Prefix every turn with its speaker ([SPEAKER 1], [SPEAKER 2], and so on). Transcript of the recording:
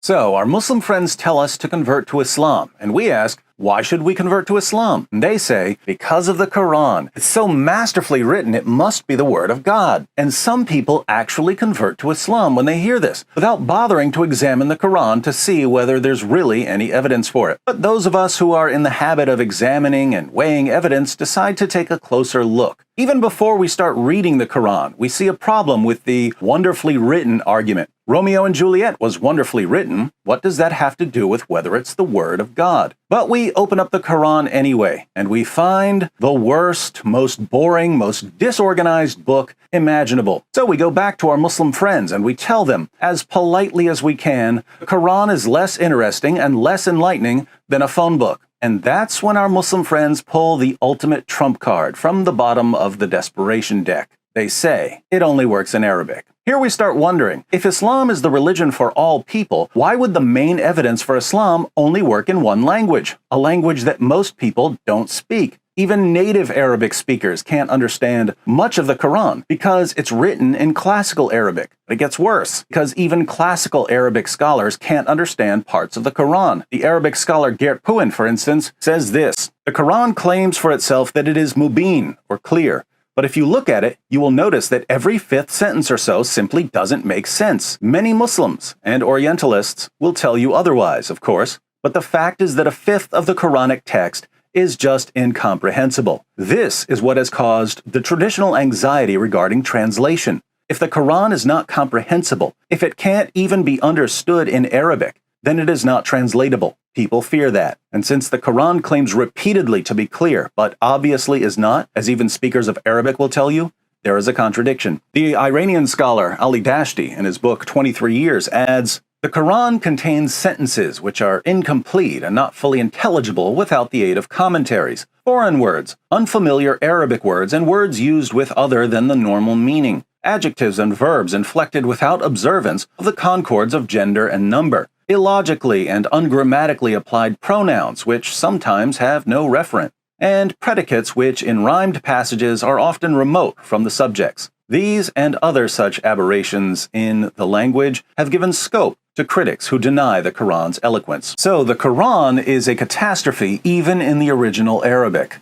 [SPEAKER 1] So, our Muslim friends tell us to convert to Islam, and we ask, why should we convert to Islam? And they say, because of the Quran. It's so masterfully written, it must be the word of God. And some people actually convert to Islam when they hear this, without bothering to examine the Quran to see whether there's really any evidence for it. But those of us who are in the habit of examining and weighing evidence decide to take a closer look. Even before we start reading the Quran, we see a problem with the wonderfully written argument. Romeo and Juliet was wonderfully written. What does that have to do with whether it's the word of God? But we open up the Quran anyway, and we find the worst, most boring, most disorganized book imaginable. So we go back to our Muslim friends and we tell them, as politely as we can, the Quran is less interesting and less enlightening than a phone book. And that's when our Muslim friends pull the ultimate trump card from the bottom of the desperation deck. They say, it only works in Arabic. Here we start wondering, if Islam is the religion for all people, why would the main evidence for Islam only work in one language? A language that most people don't speak. Even native Arabic speakers can't understand much of the Quran because it's written in classical Arabic. It gets worse, because even classical Arabic scholars can't understand parts of the Quran. The Arabic scholar Geert Puin, for instance, says this: the Quran claims for itself that it is mubin, or clear. But if you look at it, you will notice that every fifth sentence or so simply doesn't make sense. Many Muslims and Orientalists will tell you otherwise, of course, but the fact is that a fifth of the Quranic text is just incomprehensible. This is what has caused the traditional anxiety regarding translation. If the Quran is not comprehensible, if it can't even be understood in Arabic, then it is not translatable. People fear that. And since the Quran claims repeatedly to be clear, but obviously is not, as even speakers of Arabic will tell you, there is a contradiction. The Iranian scholar Ali Dashti, in his book 23 Years, adds, the Quran contains sentences which are incomplete and not fully intelligible without the aid of commentaries, foreign words, unfamiliar Arabic words, and words used with other than the normal meaning, adjectives and verbs inflected without observance of the concords of gender and number, illogically and ungrammatically applied pronouns which sometimes have no referent, and predicates which in rhymed passages are often remote from the subjects. These and other such aberrations in the language have given scope to critics who deny the Quran's eloquence. So the Quran is a catastrophe even in the original Arabic.